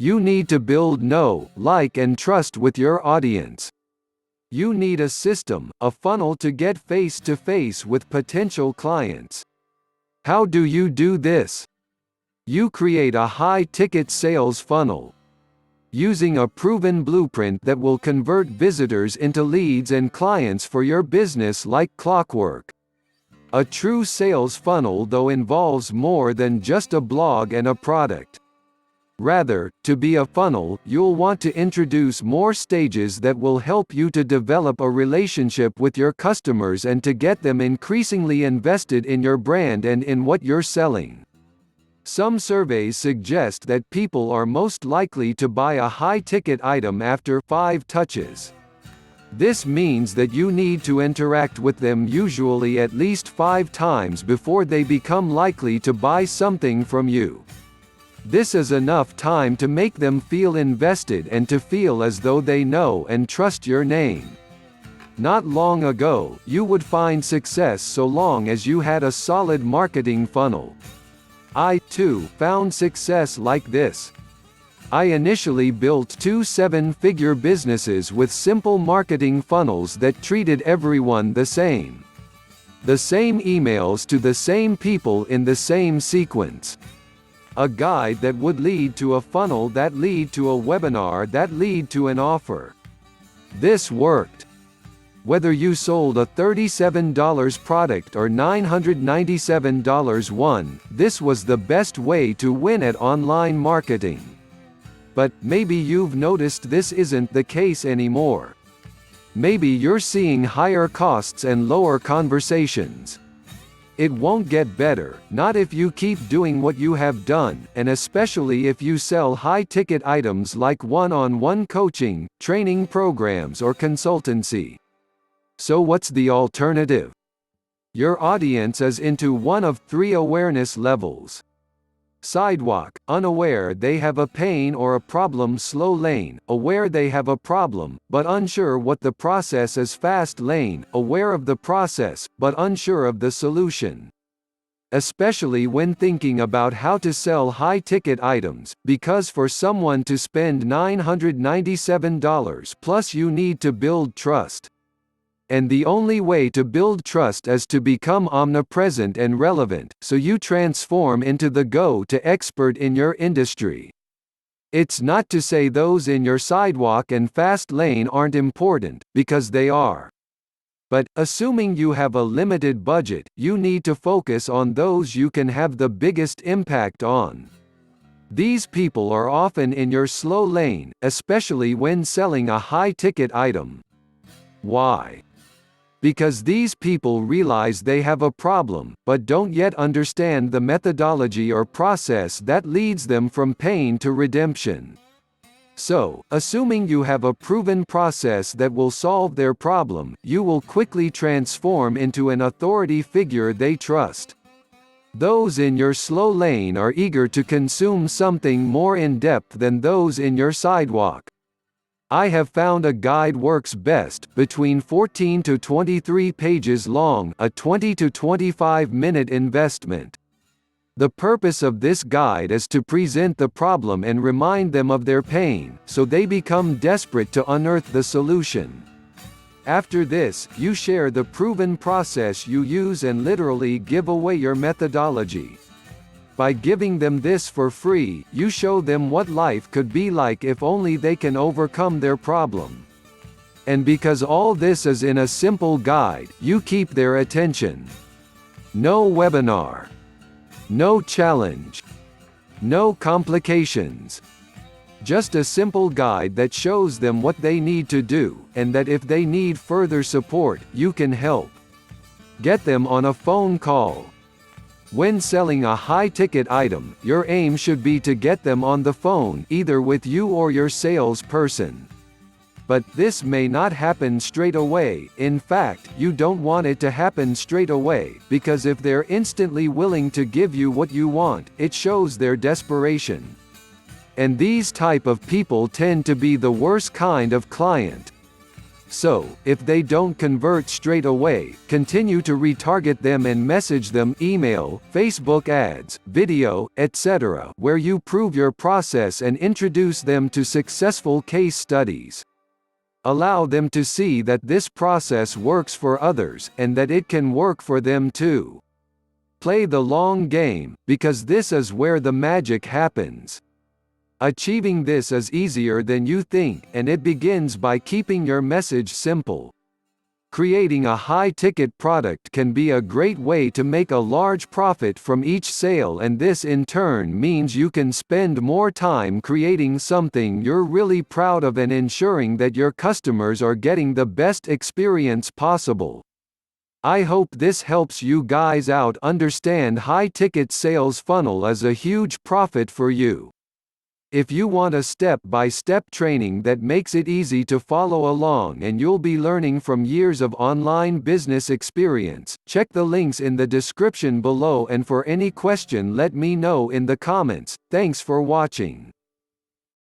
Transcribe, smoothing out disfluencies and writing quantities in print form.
You need to build know, like and trust with your audience. You need a system, a funnel to get face-to-face with potential clients. How do you do this? You create a high-ticket sales funnel. Using a proven blueprint that will convert visitors into leads and clients for your business like clockwork. A true sales funnel, though, involves more than just a blog and a product. Rather, to be a funnel, you'll want to introduce more stages that will help you to develop a relationship with your customers and to get them increasingly invested in your brand and in what you're selling. Some surveys suggest that people are most likely to buy a high-ticket item after 5 touches. This means that you need to interact with them usually at least 5 times before they become likely to buy something from you. This is enough time to make them feel invested and to feel as though they know and trust your name. Not long ago, you would find success so long as you had a solid marketing funnel. I, too, found success like this. I initially built 2 7-figure businesses with simple marketing funnels that treated everyone the same. The same emails to the same people in the same sequence. A guide that would lead to a funnel that lead to a webinar that lead to an offer. This worked. Whether you sold a $37 product or $997 one, this was the best way to win at online marketing. But maybe you've noticed this isn't the case anymore. Maybe you're seeing higher costs and lower conversations. It won't get better, not if you keep doing what you have done, and especially if you sell high-ticket items like one-on-one coaching, training programs or consultancy. So what's the alternative? Your audience is into one of 3 awareness levels. Sidewalk, unaware they have a pain or a problem. Slow lane, aware they have a problem, but unsure what the process is. Fast lane, aware of the process, but unsure of the solution. Especially when thinking about how to sell high-ticket items, because for someone to spend $997 plus you need to build trust. And the only way to build trust is to become omnipresent and relevant, so you transform into the go-to expert in your industry. It's not to say those in your sidewalk and fast lane aren't important, because they are. But, assuming you have a limited budget, you need to focus on those you can have the biggest impact on. These people are often in your slow lane, especially when selling a high-ticket item. Why? Because these people realize they have a problem, but don't yet understand the methodology or process that leads them from pain to redemption. So, assuming you have a proven process that will solve their problem, you will quickly transform into an authority figure they trust. Those in your slow lane are eager to consume something more in-depth than those in your sidewalk. I have found a guide works best, between 14 to 23 pages long, a 20 to 25 minute investment. The purpose of this guide is to present the problem and remind them of their pain, so they become desperate to unearth the solution. After this, you share the proven process you use and literally give away your methodology. By giving them this for free, you show them what life could be like if only they can overcome their problem. And because all this is in a simple guide, you keep their attention. No webinar. No challenge. No complications. Just a simple guide that shows them what they need to do, and that if they need further support, you can help. Get them on a phone call. When selling a high-ticket item, your aim should be to get them on the phone, either with you or your salesperson. But this may not happen straight away. In fact, you don't want it to happen straight away, because if they're instantly willing to give you what you want, it shows their desperation. And these type of people tend to be the worst kind of client. So, if they don't convert straight away, continue to retarget them and message them, email, Facebook ads, video, etc., where you prove your process and introduce them to successful case studies. Allow them to see that this process works for others, and that it can work for them too. Play the long game, because this is where the magic happens. Achieving this is easier than you think, and it begins by keeping your message simple. Creating a high-ticket product can be a great way to make a large profit from each sale, and this in turn means you can spend more time creating something you're really proud of and ensuring that your customers are getting the best experience possible. I hope this helps you guys out understand high-ticket sales funnel is a huge profit for you. If you want a step-by-step training that makes it easy to follow along and you'll be learning from years of online business experience, check the links in the description below, and for any question let me know in the comments. Thanks for watching.